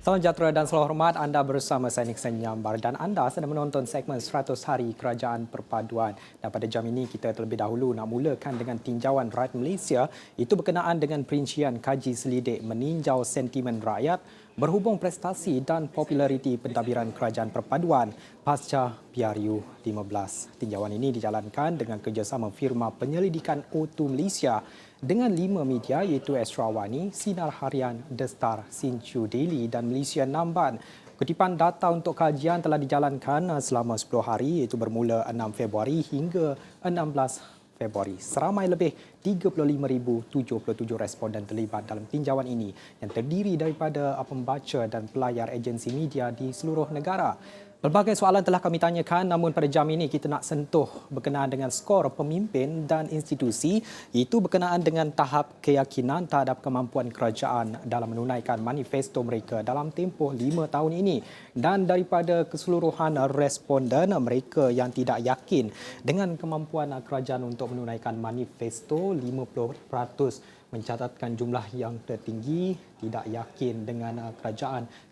Salam sejahtera dan selalu hormat, anda bersama saya Nixon Nyambar dan anda sedang menonton segmen 100 Hari Kerajaan Perpaduan. Dan pada jam ini kita terlebih dahulu nak mulakan dengan tinjauan rakyat Malaysia, itu berkenaan dengan perincian kaji selidik meninjau sentimen rakyat berhubung prestasi dan populariti pentadbiran Kerajaan Perpaduan pasca PRU 15. Tinjauan ini dijalankan dengan kerjasama firma penyelidikan O2 Malaysia dengan 5 media iaitu Astrawani, Sinar Harian, The Star, Sinchu Daily dan Malaysia Namban. Kutipan data untuk kajian telah dijalankan selama 10 hari iaitu bermula 6 Februari hingga 16 Februari. Seramai lebih 35,077 responden terlibat dalam tinjauan ini yang terdiri daripada pembaca dan pelayar agensi media di seluruh negara. Pelbagai soalan telah kami tanyakan, namun pada jam ini kita nak sentuh berkenaan dengan skor pemimpin dan institusi, iaitu berkenaan dengan tahap keyakinan terhadap kemampuan kerajaan dalam menunaikan manifesto mereka dalam tempoh 5 tahun ini. Dan daripada keseluruhan responden, mereka yang tidak yakin dengan kemampuan kerajaan untuk menunaikan manifesto, 50% mencatatkan jumlah yang tertinggi tidak yakin dengan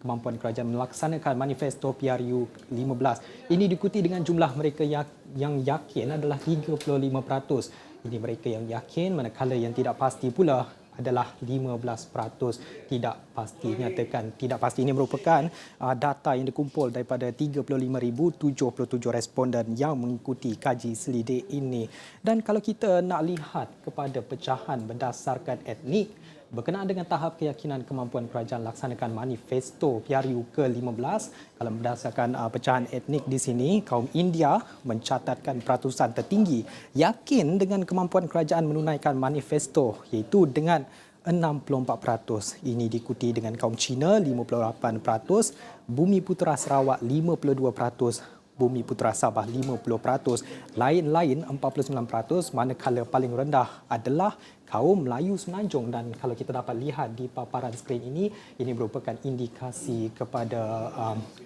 kemampuan kerajaan melaksanakan manifesto PRU 15. Ini diikuti dengan jumlah mereka yang yakin adalah 35%. Ini mereka yang yakin, manakala yang tidak pasti pula adalah 15%. Tidak pasti. Nyatakan tidak pasti ini merupakan data yang dikumpul daripada 35,077 responden yang mengikuti kaji selidik ini. Dan kalau kita nak lihat kepada pecahan berdasarkan etnik, berkenaan dengan tahap keyakinan kemampuan kerajaan laksanakan manifesto PRU ke-15, kalau berdasarkan pecahan etnik di sini, kaum India mencatatkan peratusan tertinggi yakin dengan kemampuan kerajaan menunaikan manifesto iaitu dengan 64%. Ini diikuti dengan kaum Cina 58%, Bumi Putera Sarawak 52%, Bumi Putera Sabah 50%, lain-lain 49%, manakala paling rendah adalah kaum Melayu Semenanjung. Dan kalau kita dapat lihat di paparan skrin ini merupakan indikasi kepada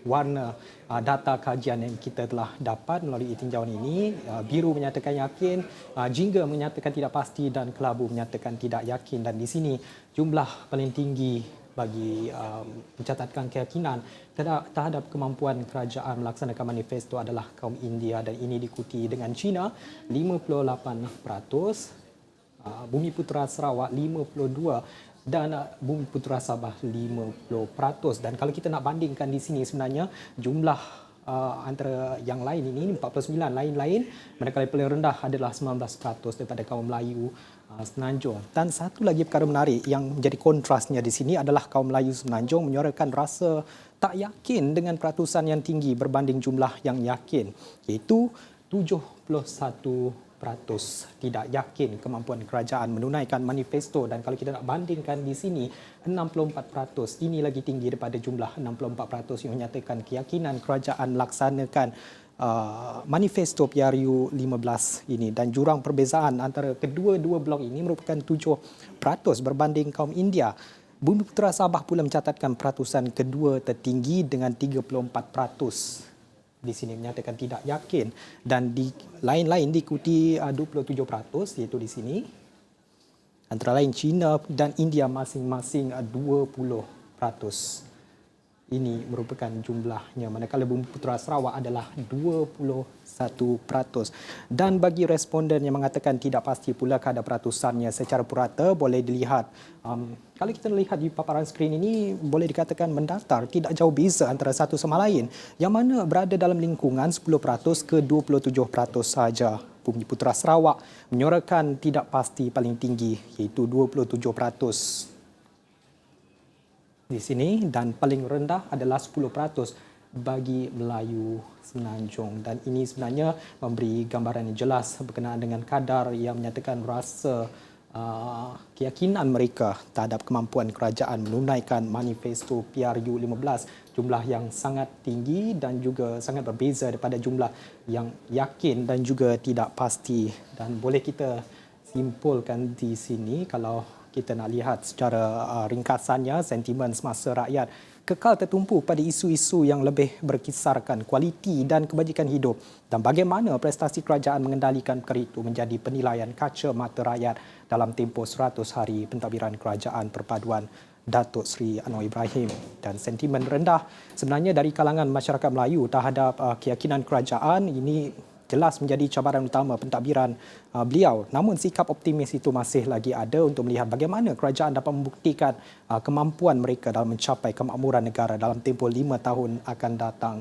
warna data kajian yang kita telah dapat melalui tinjauan ini. Biru menyatakan yakin, jingga menyatakan tidak pasti dan kelabu menyatakan tidak yakin. Dan di sini jumlah paling tinggi bagi mencatatkan keyakinan terhadap kemampuan kerajaan melaksanakan manifesto adalah kaum India, dan ini diikuti dengan China 58%, Bumi Putera Sarawak 52% dan Bumi Putera Sabah 50%. Dan kalau kita nak bandingkan di sini sebenarnya jumlah antara yang lain ini 49 lain-lain, manakala paling rendah adalah 19% daripada kaum Melayu Semenanjung. Dan satu lagi perkara menarik yang menjadi kontrasnya di sini adalah kaum Melayu Semenanjung menyuarakan rasa tak yakin dengan peratusan yang tinggi berbanding jumlah yang yakin, iaitu 71% tidak yakin kemampuan kerajaan menunaikan manifesto. Dan kalau kita nak bandingkan di sini 64%, ini lagi tinggi daripada jumlah 64% yang menyatakan keyakinan kerajaan melaksanakan manifesto PRU 15 ini. Dan jurang perbezaan antara kedua-dua blok ini merupakan 7% berbanding kaum India. Bumi Putera Sabah pula mencatatkan peratusan kedua tertinggi dengan 34%. Di sini menyatakan tidak yakin, dan di lain-lain diikuti 27%, iaitu di sini. Antara lain China dan India masing-masing 20%. Ini merupakan jumlahnya, manakala Bumi Putera Sarawak adalah 21%. Dan bagi responden yang mengatakan tidak pasti pula kadar peratusannya secara purata, boleh dilihat kalau kita lihat di paparan skrin ini, boleh dikatakan mendatar, tidak jauh beza antara satu sama lain, yang mana berada dalam lingkungan 10% ke 27% saja. Bumi Putera Sarawak menyuarakan tidak pasti paling tinggi iaitu 27% di sini, dan paling rendah adalah 10% bagi Melayu Semenanjung. Dan ini sebenarnya memberi gambaran yang jelas berkenaan dengan kadar yang menyatakan rasa keyakinan mereka terhadap kemampuan kerajaan menunaikan manifesto PRU 15. Jumlah yang sangat tinggi dan juga sangat berbeza daripada jumlah yang yakin dan juga tidak pasti. Dan boleh kita simpulkan di sini, kalau kita nak lihat secara ringkasannya, sentimen semasa rakyat kekal tertumpu pada isu-isu yang lebih berkisarkan kualiti dan kebajikan hidup, dan bagaimana prestasi kerajaan mengendalikan perkara itu menjadi penilaian kaca mata rakyat dalam tempoh 100 hari pentadbiran Kerajaan Perpaduan Datuk Seri Anwar Ibrahim. Dan sentimen rendah sebenarnya dari kalangan masyarakat Melayu terhadap keyakinan kerajaan ini jelas menjadi cabaran utama pentadbiran beliau. Namun sikap optimis itu masih lagi ada untuk melihat bagaimana kerajaan dapat membuktikan kemampuan mereka dalam mencapai kemakmuran negara dalam tempoh 5 tahun akan datang.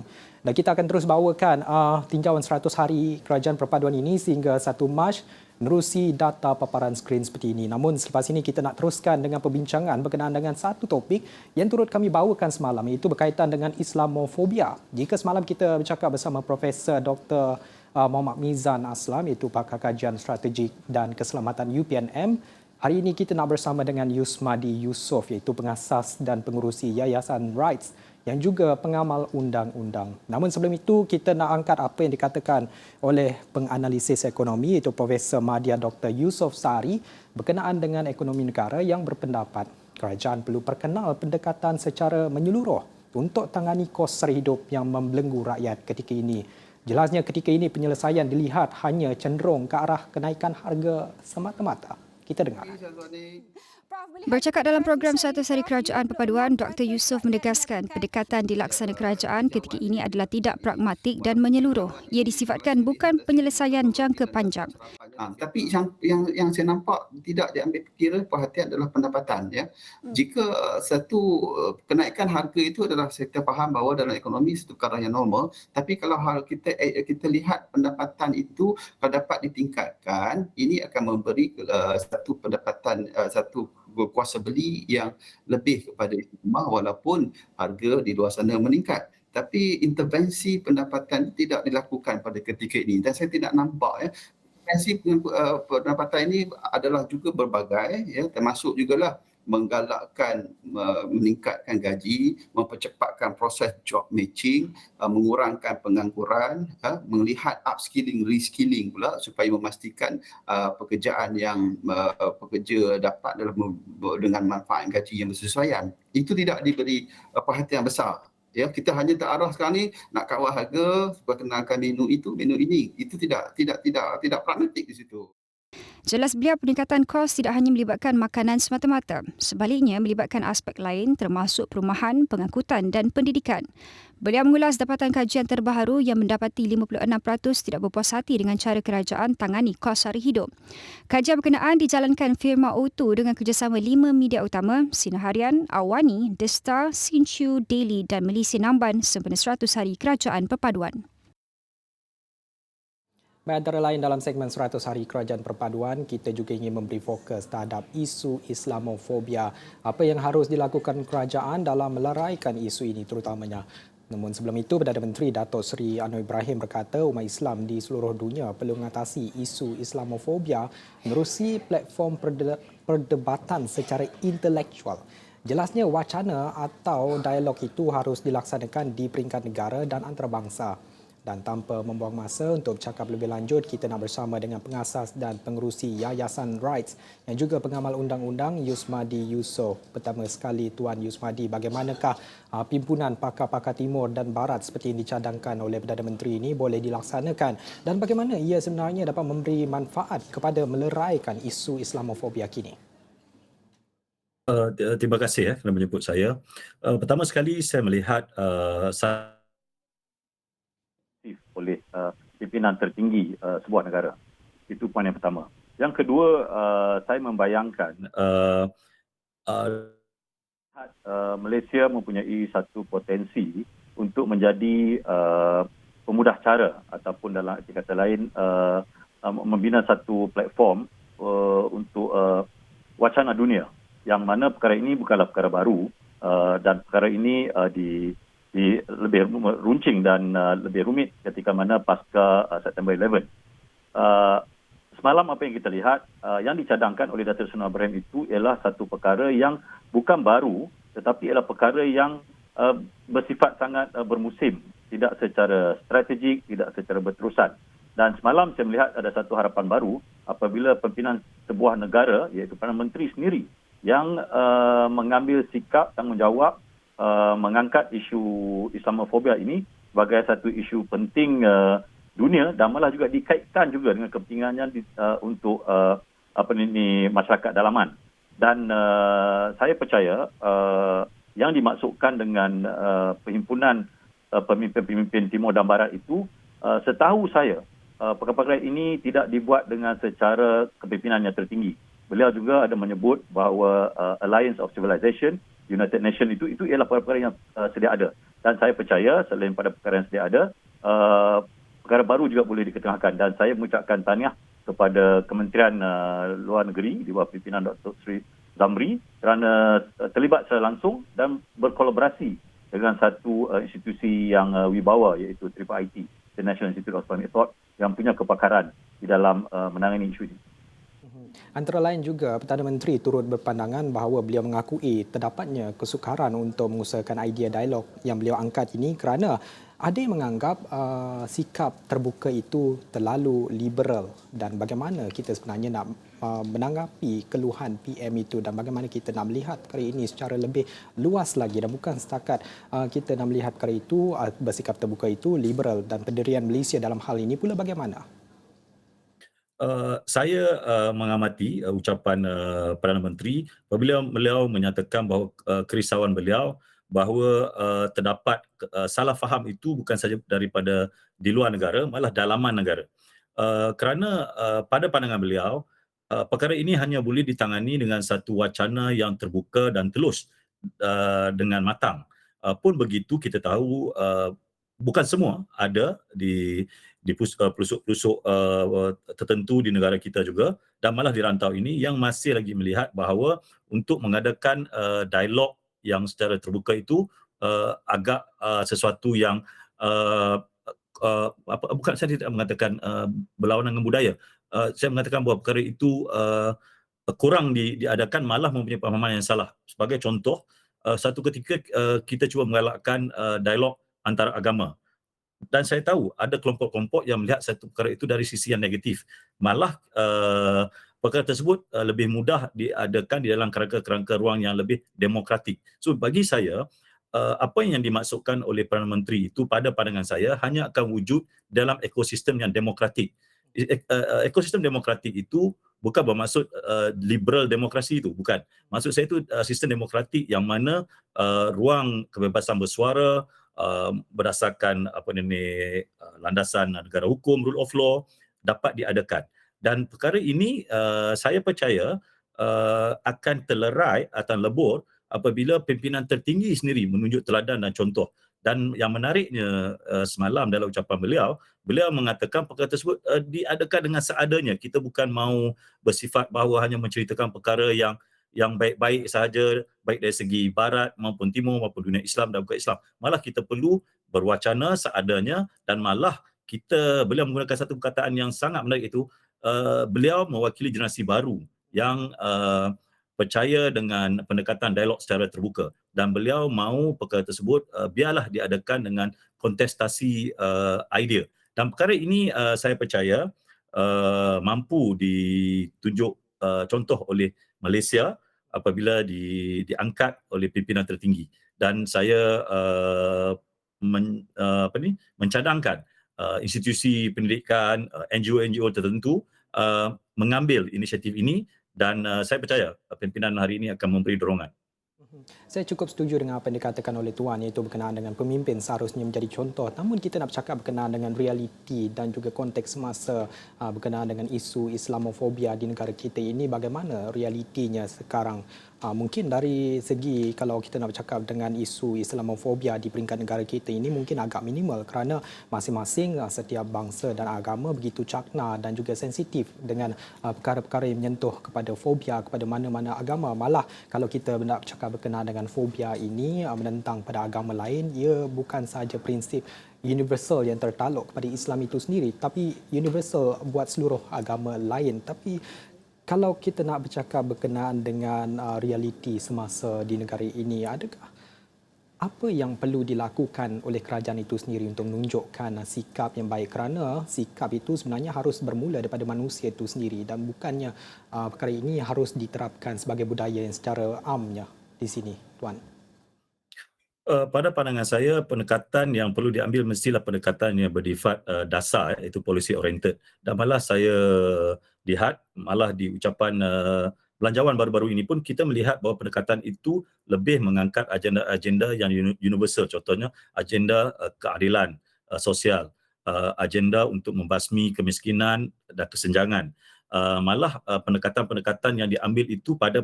Dan kita akan terus bawakan tinjauan 100 hari kerajaan perpaduan ini sehingga 1 Mac menerusi data paparan skrin seperti ini. Namun selepas ini kita nak teruskan dengan perbincangan berkenaan dengan satu topik yang turut kami bawakan semalam, iaitu berkaitan dengan Islamofobia. Jika semalam kita bercakap bersama Profesor Dr. Muhammad Mizan Aslam, iaitu pakar kajian strategik dan keselamatan UPNM. Hari ini kita nak bersama dengan Yusmadi Yusof, iaitu pengasas dan pengurusi Yayasan Rights yang juga pengamal undang-undang. Namun sebelum itu, kita nak angkat apa yang dikatakan oleh penganalisis ekonomi, iaitu Profesor Madya Dr. Yusof Sari, berkenaan dengan ekonomi negara yang berpendapat kerajaan perlu perkenal pendekatan secara menyeluruh untuk tangani kos sara hidup yang membelenggu rakyat ketika ini. Jelasnya ketika ini penyelesaian dilihat hanya cenderung ke arah kenaikan harga semata-mata. Kita dengar. Bercakap dalam program 100 Hari Kerajaan Perpaduan, Dr. Yusof menegaskan pendekatan dilaksana kerajaan ketika ini adalah tidak pragmatik dan menyeluruh. Ia disifatkan bukan penyelesaian jangka panjang. Tapi yang saya nampak tidak diambil kira perhatian adalah pendapatan. Ya. Jika satu kenaikan harga itu adalah kita faham bahawa dalam ekonomi satu perkara yang normal, tapi kalau hal kita lihat pendapatan itu kalau dapat ditingkatkan, ini akan memberi satu pendapatan, satu kuasa beli yang lebih kepada rumah walaupun harga di luar sana meningkat. Tapi intervensi pendapatan tidak dilakukan pada ketika ini dan saya tidak nampak intervensi pendapatan ini adalah juga berbagai termasuk jugalah menggalakkan meningkatkan gaji, mempercepatkan proses job matching, mengurangkan pengangguran, melihat upskilling, reskilling pula supaya memastikan pekerjaan yang pekerja dapat dengan manfaat gaji yang bersesuaian. Itu tidak diberi perhatian besar. Ya, kita hanya terarah sekarang ni nak kawal harga, perkenalkan menu itu, menu ini. Itu tidak pragmatik di situ. Jelas beliau peningkatan kos tidak hanya melibatkan makanan semata-mata. Sebaliknya melibatkan aspek lain termasuk perumahan, pengangkutan dan pendidikan. Beliau mengulas dapatan kajian terbaru yang mendapati 56% tidak berpuas hati dengan cara kerajaan tangani kos sara hidup. Kajian berkenaan dijalankan firma O2 dengan kerjasama 5 media utama, Sinar Harian, Awani, The Star, Sinchu, Daily dan Malaysia Namban sempena 100 Hari Kerajaan Perpaduan. Antara lain dalam segmen 100 Hari Kerajaan Perpaduan, kita juga ingin memberi fokus terhadap isu Islamofobia. Apa yang harus dilakukan kerajaan dalam meleraikan isu ini terutamanya. Namun sebelum itu, Perdana Menteri Datuk Seri Anwar Ibrahim berkata umat Islam di seluruh dunia perlu mengatasi isu Islamofobia menerusi platform perdebatan secara intelektual. Jelasnya wacana atau dialog itu harus dilaksanakan di peringkat negara dan antarabangsa. Dan tanpa membuang masa untuk bercakap lebih lanjut, kita nak bersama dengan pengasas dan pengerusi Yayasan Rights yang juga pengamal undang-undang Yusmadi Yusof. Pertama sekali Tuan Yusmadi, bagaimanakah pimpinan pakar-pakar timur dan barat seperti yang dicadangkan oleh Perdana Menteri ini boleh dilaksanakan dan bagaimana ia sebenarnya dapat memberi manfaat kepada meleraikan isu Islamofobia kini? Terima kasih kerana menyebut saya. Pertama sekali saya melihat oleh pimpinan tertinggi sebuah negara. Itu poin yang pertama. Yang kedua, saya membayangkan Malaysia mempunyai satu potensi untuk menjadi pemudah cara ataupun dalam arti kata lain membina satu platform untuk wacana dunia yang mana perkara ini bukanlah perkara baru dan perkara ini lebih runcing dan lebih rumit ketika mana pasca September 11. Semalam apa yang kita lihat, yang dicadangkan oleh Datuk Seri Anwar Ibrahim itu ialah satu perkara yang bukan baru tetapi ialah perkara yang bersifat sangat bermusim, tidak secara strategik, tidak secara berterusan. Dan semalam saya melihat ada satu harapan baru apabila pimpinan sebuah negara iaitu Perdana Menteri sendiri yang mengambil sikap tanggungjawab mengangkat isu Islamofobia ini sebagai satu isu penting dunia dan malah juga dikaitkan juga dengan kepentingannya untuk masyarakat dalaman. Dan saya percaya yang dimaksudkan dengan perhimpunan pemimpin-pemimpin Timur dan Barat itu, setahu saya, perkara-perkara ini tidak dibuat dengan secara kepimpinan yang tertinggi. Beliau juga ada menyebut bahawa Alliance of Civilization, United Nations itu ialah perkara yang sedia ada. Dan saya percaya selain pada perkara yang sedia ada, perkara baru juga boleh diketengahkan. Dan saya mengucapkan tahniah kepada Kementerian Luar Negeri di bawah pimpinan Dr. Sri Zamri kerana terlibat secara langsung dan berkolaborasi dengan satu institusi yang wibawa, iaitu IIIT, The National Institute of Islamic Thought, yang punya kepakaran di dalam menangani isu ini. Antara lain juga, Perdana Menteri turut berpandangan bahawa beliau mengakui terdapatnya kesukaran untuk mengusahakan idea dialog yang beliau angkat ini kerana ada yang menganggap sikap terbuka itu terlalu liberal, dan bagaimana kita sebenarnya nak menanggapi keluhan PM itu dan bagaimana kita nak melihat perkara ini secara lebih luas lagi, dan bukan setakat kita nak melihat perkara itu bersikap terbuka itu liberal, dan pendirian Malaysia dalam hal ini pula bagaimana? Saya mengamati ucapan Perdana Menteri apabila beliau menyatakan bahawa kerisauan beliau bahawa terdapat salah faham itu bukan saja daripada di luar negara, malah dalaman negara. Kerana pada pandangan beliau, perkara ini hanya boleh ditangani dengan satu wacana yang terbuka dan telus dengan matang. Pun begitu, kita tahu bukan semua ada di pelosok-pelosok tertentu di negara kita juga, dan malah di rantau ini yang masih lagi melihat bahawa untuk mengadakan dialog yang secara terbuka itu agak sesuatu yang bukan, saya tidak mengatakan berlawanan dengan budaya. Saya mengatakan bahawa perkara itu kurang diadakan, malah mempunyai pemahaman yang salah. Sebagai contoh, satu ketika kita cuba menggalakkan dialog antara agama. Dan saya tahu ada kelompok-kelompok yang melihat satu perkara itu dari sisi yang negatif. Malah perkara tersebut lebih mudah diadakan di dalam kerangka-kerangka ruang yang lebih demokratik. So bagi saya, apa yang dimaksudkan oleh Perdana Menteri itu pada pandangan saya hanya akan wujud dalam ekosistem yang demokratik. Ekosistem demokratik itu bukan bermaksud liberal demokrasi itu, bukan. Maksud saya itu sistem demokratik yang mana ruang kebebasan bersuara berdasarkan landasan negara hukum, rule of law, dapat diadakan. Dan perkara ini saya percaya akan terlerai atau lebur apabila pimpinan tertinggi sendiri menunjuk teladan dan contoh. Dan yang menariknya semalam dalam ucapan beliau mengatakan perkara tersebut diadakan dengan seadanya. Kita bukan mau bersifat bahawa hanya menceritakan perkara yang baik-baik sahaja, baik dari segi barat maupun timur maupun dunia Islam dan bukan Islam. Malah kita perlu berwacana seadanya, dan malah beliau menggunakan satu perkataan yang sangat menarik itu, beliau mewakili generasi baru yang percaya dengan pendekatan dialog secara terbuka, dan beliau mahu perkara tersebut biarlah diadakan dengan kontestasi idea. Dan perkara ini saya percaya mampu ditunjuk contoh oleh Malaysia apabila diangkat oleh pimpinan tertinggi. Dan saya mencadangkan institusi pendidikan, NGO tertentu mengambil inisiatif ini, dan saya percaya pimpinan hari ini akan memberi dorongan. Saya cukup setuju dengan apa yang dikatakan oleh Tuan, iaitu berkenaan dengan pemimpin seharusnya menjadi contoh. Namun kita nak bercakap berkenaan dengan realiti dan juga konteks semasa berkenaan dengan isu Islamofobia di negara kita ini, bagaimana realitinya sekarang? Mungkin dari segi kalau kita nak bercakap dengan isu Islamofobia di peringkat negara kita ini mungkin agak minimal kerana masing-masing setiap bangsa dan agama begitu cakna dan juga sensitif dengan perkara-perkara yang menyentuh kepada fobia kepada mana-mana agama. Malah kalau kita nak bercakap berkenaan dengan fobia ini menentang pada agama lain, ia bukan sahaja prinsip universal yang tertaluk kepada Islam itu sendiri, tapi universal buat seluruh agama lain. Tapi kalau kita nak bercakap berkenaan dengan realiti semasa di negara ini, adakah apa yang perlu dilakukan oleh kerajaan itu sendiri untuk menunjukkan sikap yang baik? Kerana sikap itu sebenarnya harus bermula daripada manusia itu sendiri, dan bukannya perkara ini harus diterapkan sebagai budaya yang secara amnya di sini, Tuan. Pada pandangan saya, pendekatan yang perlu diambil mestilah pendekatan yang bersifat dasar, iaitu policy oriented. Dan malah saya lihat, malah di ucapan belanjawan baru-baru ini pun kita melihat bahawa pendekatan itu lebih mengangkat agenda-agenda yang universal, contohnya agenda keadilan sosial, agenda untuk membasmi kemiskinan dan kesenjangan. Malah pendekatan-pendekatan yang diambil itu pada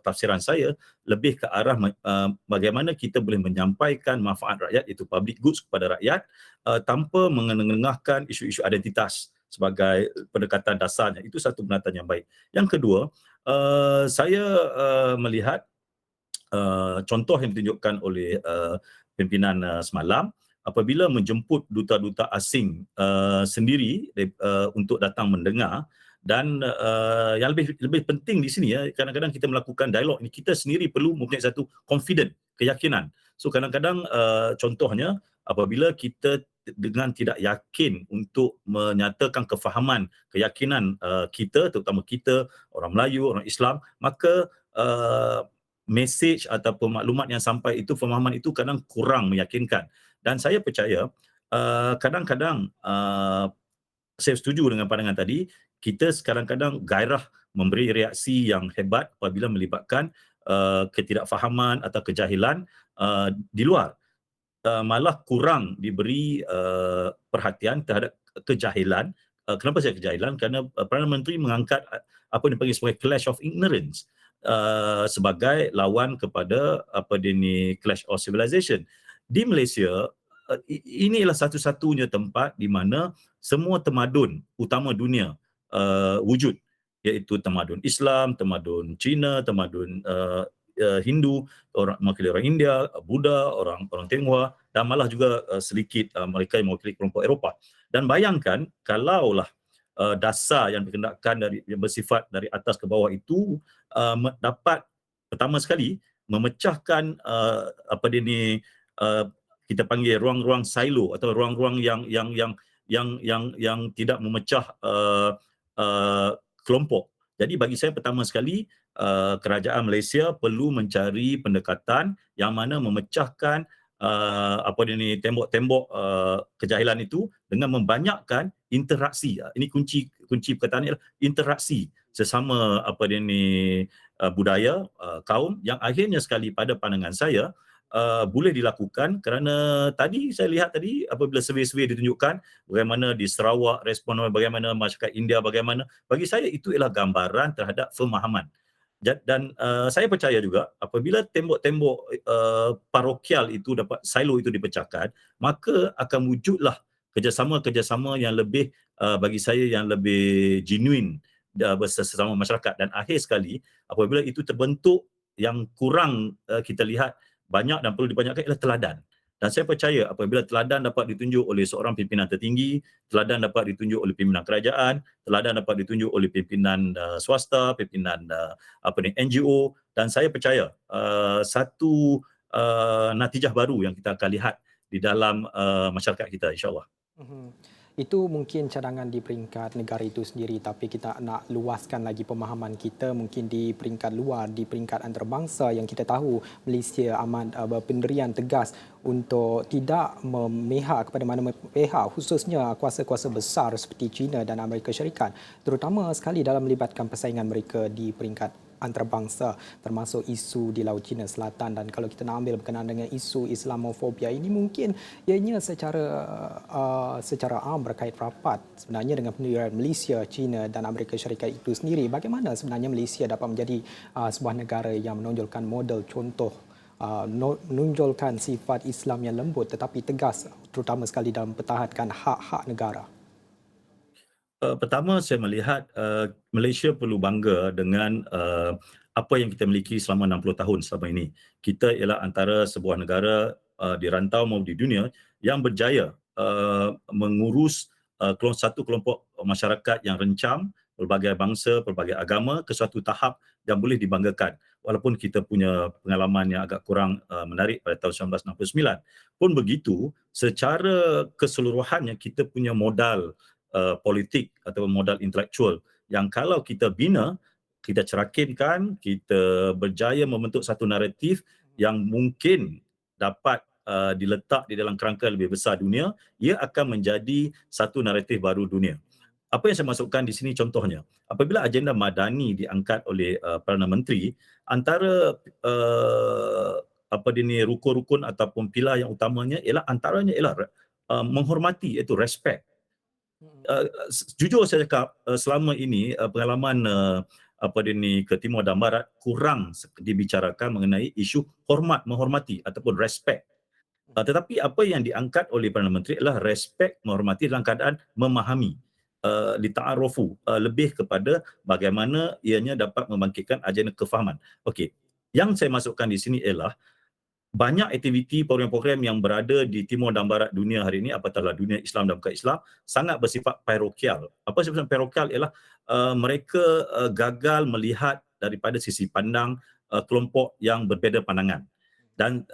tafsiran saya lebih ke arah bagaimana kita boleh menyampaikan manfaat rakyat, iaitu public goods, kepada rakyat tanpa mengenengahkan isu-isu identitas sebagai pendekatan dasarnya. Itu satu pendekatan yang baik. Yang kedua, saya melihat contoh yang ditunjukkan oleh pimpinan semalam apabila menjemput duta-duta asing sendiri untuk datang mendengar. Dan yang lebih penting di sini, kadang-kadang kita melakukan dialog ini, kita sendiri perlu mempunyai satu confident, keyakinan. So kadang-kadang contohnya apabila kita dengan tidak yakin untuk menyatakan kefahaman, keyakinan kita, terutama kita orang Melayu, orang Islam, maka message ataupun maklumat yang sampai itu, pemahaman itu kadang kurang meyakinkan. Dan saya percaya kadang-kadang saya setuju dengan pandangan tadi, kita kadang-kadang gairah memberi reaksi yang hebat apabila melibatkan ketidakfahaman atau kejahilan di luar. Malah kurang diberi perhatian terhadap kejahilan. Kenapa saya kejahilan? Kerana Perdana Menteri mengangkat apa yang dipanggil sebagai clash of ignorance sebagai lawan kepada clash of civilization. Di Malaysia, inilah satu-satunya tempat di mana semua tamadun utama dunia wujud, iaitu tamadun Islam, tamadun Cina, tamadun Hindu, mewakili orang India, Buddha, orang Tionghoa, dan malah juga sedikit mereka yang mewakili kelompok Eropah. Dan bayangkan kalaulah dasar yang yang bersifat dari atas ke bawah itu dapat pertama sekali memecahkan kita panggil ruang-ruang silo atau ruang-ruang yang tidak memecah kelompok. Jadi bagi saya pertama sekali kerajaan Malaysia perlu mencari pendekatan yang mana memecahkan tembok-tembok kejahilan itu dengan membanyakkan interaksi. Ini kunci perkataan ialah interaksi sesama budaya kaum yang akhirnya sekali pada pandangan saya boleh dilakukan kerana tadi saya lihat tadi apabila survey-survey ditunjukkan bagaimana di Sarawak respon, bagaimana masyarakat India, bagaimana, bagi saya itu ialah gambaran terhadap pemahaman. Dan saya percaya juga apabila tembok-tembok parokial itu silo itu dipecahkan, maka akan wujudlah kerjasama-kerjasama yang lebih bagi saya yang lebih genuine bersama masyarakat. Dan akhir sekali apabila itu terbentuk, yang kurang kita lihat banyak dan perlu dibanyakkan ialah teladan. Dan saya percaya apabila teladan dapat ditunjuk oleh seorang pimpinan tertinggi, teladan dapat ditunjuk oleh pimpinan kerajaan, teladan dapat ditunjuk oleh pimpinan swasta, pimpinan NGO, dan saya percaya satu natijah baru yang kita akan lihat di dalam masyarakat kita, insya-Allah. Itu mungkin cadangan di peringkat negara itu sendiri, tapi kita nak luaskan lagi pemahaman kita mungkin di peringkat luar, di peringkat antarabangsa yang kita tahu Malaysia amat berpendirian tegas untuk tidak memihak kepada mana-mana pihak, khususnya kuasa-kuasa besar seperti China dan Amerika Syarikat, terutama sekali dalam melibatkan persaingan mereka di peringkat antarabangsa, termasuk isu di Laut Cina Selatan. Dan kalau kita nak ambil berkenaan dengan isu Islamofobia ini, mungkin ianya secara am berkait rapat sebenarnya dengan pendirian Malaysia, China dan Amerika Syarikat itu sendiri. Bagaimana sebenarnya Malaysia dapat menjadi sebuah negara yang menonjolkan model contoh, menonjolkan sifat Islam yang lembut tetapi tegas, terutama sekali dalam mempertahankan hak-hak negara? Pertama, saya melihat Malaysia perlu bangga dengan apa yang kita miliki selama 60 tahun selama ini. Kita ialah antara sebuah negara di rantau maupun di dunia yang berjaya mengurus satu kelompok masyarakat yang rencam, pelbagai bangsa, pelbagai agama ke suatu tahap yang boleh dibanggakan. Walaupun kita punya pengalaman yang agak kurang menarik pada tahun 1969. Pun begitu, secara keseluruhannya kita punya modal politik atau modal intelektual yang kalau kita bina, kita cerakinkan, kita berjaya membentuk satu naratif yang mungkin dapat diletak di dalam kerangka lebih besar dunia, ia akan menjadi satu naratif baru dunia. apa yang saya masukkan di sini contohnya, apabila agenda madani diangkat oleh Perdana Menteri, antara rukun-rukun ataupun pilar yang utamanya ialah antaranya ialah menghormati, iaitu respect. Jujur saya cakap, selama ini pengalaman ke Timur dan Barat kurang dibicarakan mengenai isu menghormati ataupun respect. Tetapi apa yang diangkat oleh Perdana Menteri adalah respect, menghormati dalam keadaan memahami, lita'arufu, lebih kepada bagaimana ianya dapat membangkitkan agenda kefahaman. Okey, yang saya masukkan di sini ialah banyak aktiviti program-program yang berada di timur dan barat dunia hari ini, apatahlah dunia Islam dan bukan Islam, sangat bersifat parokial. Apa sebab parokial ialah mereka gagal melihat daripada sisi pandang kelompok yang berbeza pandangan. Dan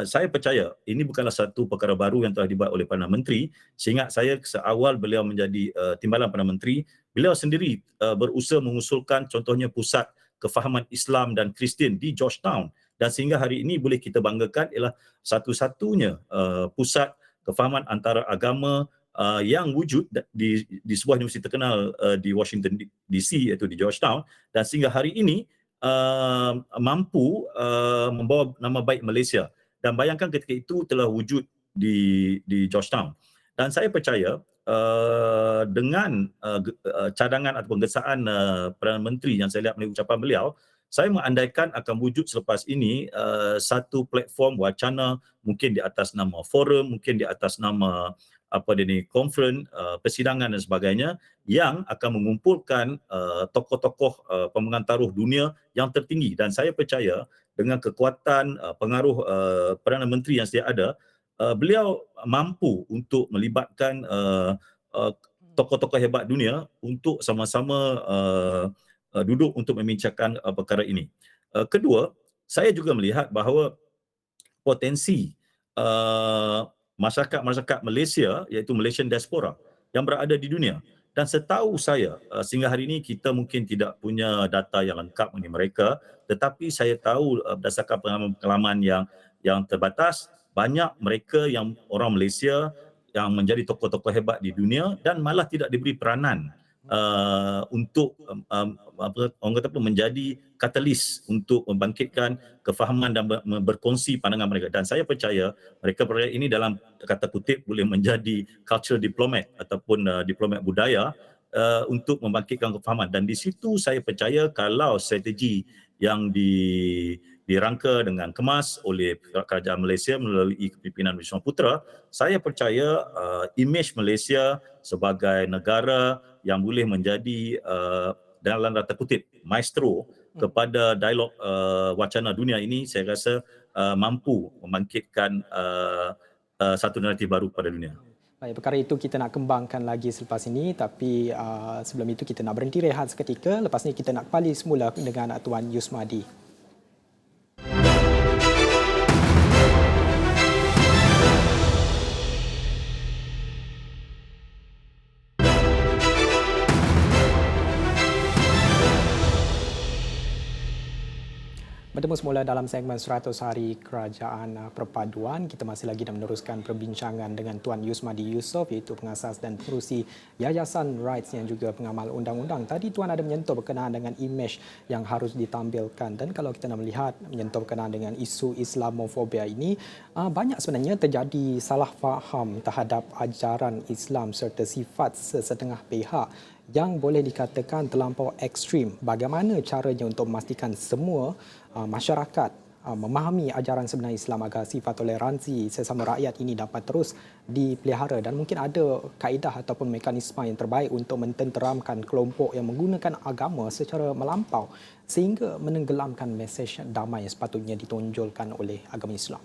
saya percaya ini bukanlah satu perkara baru yang telah dibuat oleh Perdana Menteri. Seingat saya seawal beliau menjadi timbalan Perdana Menteri, beliau sendiri berusaha mengusulkan contohnya pusat kefahaman Islam dan Kristian di Georgetown, dan sehingga hari ini boleh kita banggakan ialah satu-satunya pusat kefahaman antara agama yang wujud di sebuah universiti terkenal di Washington DC, iaitu di Georgetown, dan sehingga hari ini mampu membawa nama baik Malaysia. Dan bayangkan ketika itu telah wujud di Georgetown. Dan saya percaya dengan cadangan ataupun gesaan Perdana Menteri yang saya lihat melalui ucapan beliau, saya mengandaikan akan wujud selepas ini satu platform wacana, mungkin di atas nama forum, mungkin di atas nama conference, persidangan dan sebagainya, yang akan mengumpulkan tokoh-tokoh pemegang taruh dunia yang tertinggi. Dan saya percaya dengan kekuatan pengaruh Perdana Menteri yang sedia ada, beliau mampu untuk melibatkan tokoh-tokoh hebat dunia untuk sama-sama duduk untuk membincangkan perkara ini. Kedua, saya juga melihat bahawa potensi masyarakat Malaysia, iaitu Malaysian diaspora yang berada di dunia. Dan setahu saya, sehingga hari ini kita mungkin tidak punya data yang lengkap mengenai mereka, tetapi saya tahu berdasarkan pengalaman yang terbatas, banyak mereka yang orang Malaysia yang menjadi tokoh-tokoh hebat di dunia dan malah tidak diberi peranan untuk orang kata menjadi katalis untuk membangkitkan kefahaman dan berkongsi pandangan mereka. Dan saya percaya mereka ini dalam kata kutip boleh menjadi cultural diplomat ataupun diplomat budaya untuk membangkitkan kefahaman. Dan di situ saya percaya kalau strategi yang dirangka dengan kemas oleh kerajaan Malaysia melalui kepimpinan Wisma Putra, saya percaya imej Malaysia sebagai negara yang boleh menjadi dalam kata kutip maestro kepada dialog wacana dunia ini, saya rasa mampu membangkitkan satu naratif baru pada dunia. Baik, perkara itu kita nak kembangkan lagi selepas ini, tapi sebelum itu kita nak berhenti rehat seketika. Lepas ni kita nak kembali semula dengan Tuan Yusmadi. Bertemu semula dalam segmen 100 Hari Kerajaan Perpaduan. Kita masih lagi nak meneruskan perbincangan dengan Tuan Yusmadi Yusof, iaitu pengasas dan pengerusi Yayasan Rights yang juga pengamal undang-undang. Tadi Tuan ada menyentuh berkenaan dengan imej yang harus ditampilkan, dan kalau kita nak melihat menyentuh berkenaan dengan isu Islamofobia ini, banyak sebenarnya terjadi salah faham terhadap ajaran Islam serta sifat sesetengah pihak yang boleh dikatakan terlampau ekstrim. Bagaimana caranya untuk memastikan semua masyarakat memahami ajaran sebenar Islam agar sifat toleransi sesama rakyat ini dapat terus dipelihara, dan mungkin ada kaedah ataupun mekanisme yang terbaik untuk mententeramkan kelompok yang menggunakan agama secara melampau sehingga menenggelamkan mesej damai yang sepatutnya ditonjolkan oleh agama Islam.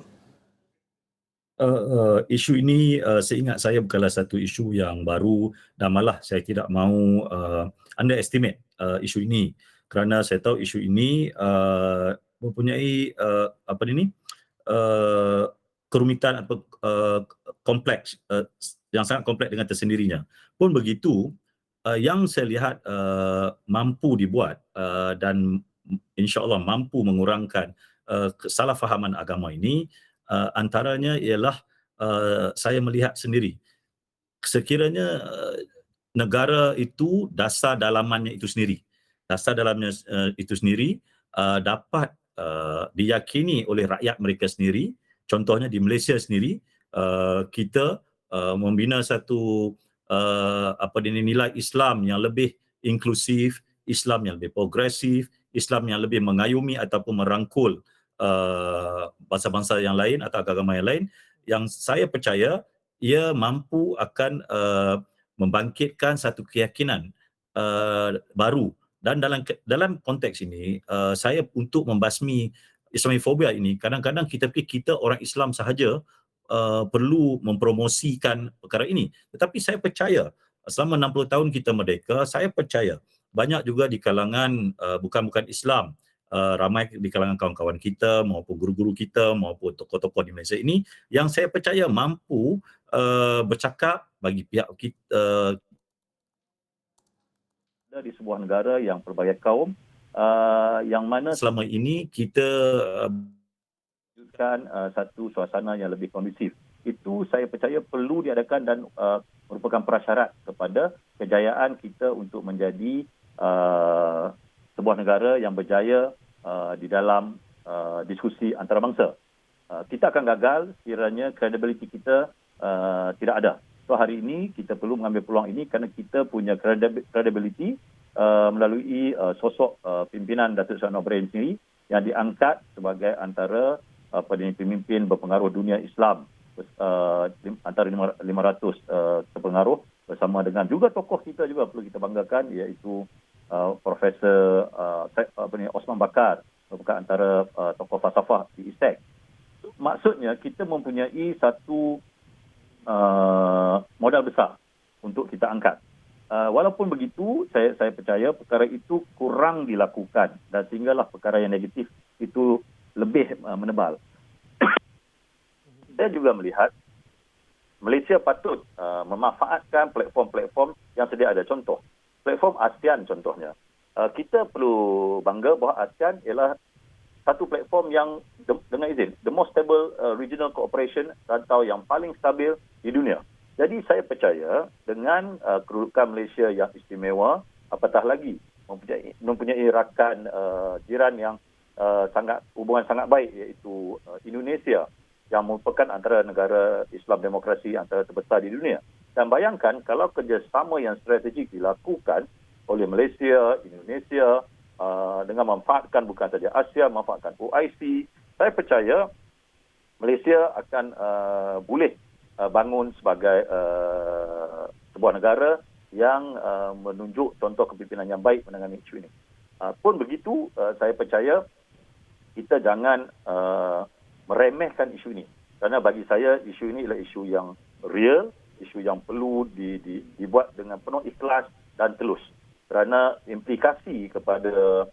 Isu ini seingat saya bukanlah satu isu yang baru, dan malah saya tidak mahu underestimate isu ini, kerana saya tahu isu ini mempunyai kerumitan atau kompleks, yang sangat kompleks dengan tersendirinya. Pun begitu, yang saya lihat mampu dibuat dan insya-Allah mampu mengurangkan kesalahfahaman agama ini, antaranya ialah saya melihat sendiri sekiranya negara itu dasar dalamannya itu sendiri. Dasar dalamnya itu sendiri dapat diyakini oleh rakyat mereka sendiri. Contohnya di Malaysia sendiri, kita membina satu nilai Islam yang lebih inklusif, Islam yang lebih progresif, Islam yang lebih mengayumi ataupun merangkul bangsa-bangsa yang lain atau agama yang lain, yang saya percaya ia mampu akan membangkitkan satu keyakinan baru. Dan dalam konteks ini, saya untuk membasmi Islamofobia ini, kadang-kadang kita fikir kita orang Islam sahaja perlu mempromosikan perkara ini. Tetapi saya percaya selama 60 tahun kita merdeka, saya percaya banyak juga di kalangan bukan Islam, ramai di kalangan kawan-kawan kita maupun guru-guru kita maupun tokoh-tokoh di Malaysia ini yang saya percaya mampu bercakap bagi pihak kita di sebuah negara yang pelbagai kaum yang mana selama ini kita wujudkan satu suasana yang lebih kondusif. Itu saya percaya perlu diadakan dan merupakan prasyarat kepada kejayaan kita untuk menjadi sebuah negara yang berjaya di dalam diskusi antarabangsa. Kita akan gagal sekiranya kredibiliti kita tidak ada. So hari ini kita perlu mengambil peluang ini kerana kita punya kredibiliti melalui sosok pimpinan Datuk Seri Anwar Ibrahim sendiri yang diangkat sebagai antara pemimpin berpengaruh dunia Islam antara 500 terpengaruh, bersama dengan juga tokoh kita juga perlu kita banggakan, iaitu Profesor Osman Bakar, merupakan antara tokoh falsafah di ISEC. Maksudnya kita mempunyai satu modal besar untuk kita angkat. Walaupun begitu, saya percaya perkara itu kurang dilakukan dan sehinggalah perkara yang negatif itu lebih menebal. Saya juga melihat Malaysia patut memanfaatkan platform-platform yang sedia ada. Contoh, platform ASEAN contohnya. Kita perlu bangga bahawa ASEAN ialah satu platform yang dengan izin, the most stable regional cooperation atau yang paling stabil di dunia. Jadi saya percaya dengan kedudukan Malaysia yang istimewa, apatah lagi mempunyai rakan jiran yang hubungan sangat baik, iaitu Indonesia, yang merupakan antara negara Islam demokrasi antara terbesar di dunia. Dan bayangkan kalau kerjasama yang strategik dilakukan oleh Malaysia, Indonesia, dengan memanfaatkan bukan saja ASEAN, memanfaatkan OIC, saya percaya Malaysia akan boleh bangun sebagai sebuah negara yang menunjuk contoh kepimpinan yang baik menangani isu ini. Pun begitu, saya percaya kita jangan meremehkan isu ini. Kerana bagi saya isu ini adalah isu yang real, isu yang perlu dibuat dengan penuh ikhlas dan telus. Kerana implikasi kepada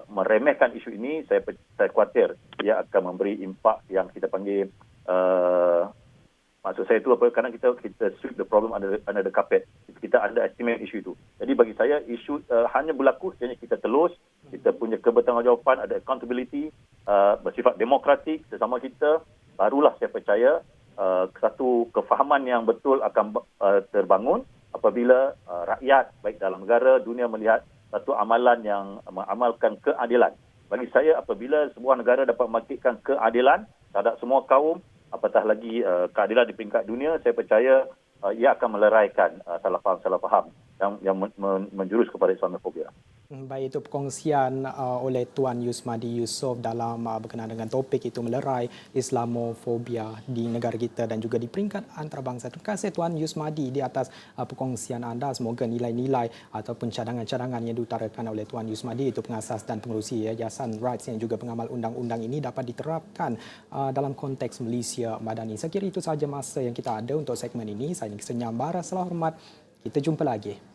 meremehkan isu ini, saya khawatir ia akan memberi impak yang kita panggil, maksud saya itu apa? Kerana kita sweep the problem under the carpet. Kita underestimate isu itu. Jadi bagi saya isu hanya berlaku sekiranya kita telus, kita punya kebertanggungjawaban, ada accountability, bersifat demokratik sesama kita, barulah saya percaya satu kefahaman yang betul akan terbangun apabila rakyat baik dalam negara, dunia melihat satu amalan yang mengamalkan keadilan. Bagi saya apabila sebuah negara dapat membangkitkan keadilan terhadap semua kaum, apatah lagi keadilan di peringkat dunia, saya percaya ia akan meleraikan salah faham yang menjurus kepada Islamofobia. Baik, itu perkongsian oleh Tuan Yusmadi Yusof dalam berkenaan dengan topik itu melerai Islamofobia di negara kita dan juga di peringkat antarabangsa. Terima kasih Tuan Yusmadi di atas perkongsian anda. Semoga nilai-nilai ataupun cadangan-cadangan yang diutarakan oleh Tuan Yusmadi, itu pengasas dan pengerusi Yayasan Rights yang juga pengamal undang-undang ini, dapat diterapkan dalam konteks Malaysia Madani. Saya kira itu sahaja masa yang kita ada untuk segmen ini. Saya Nik Senyam Bara, salam hormat. Kita jumpa lagi.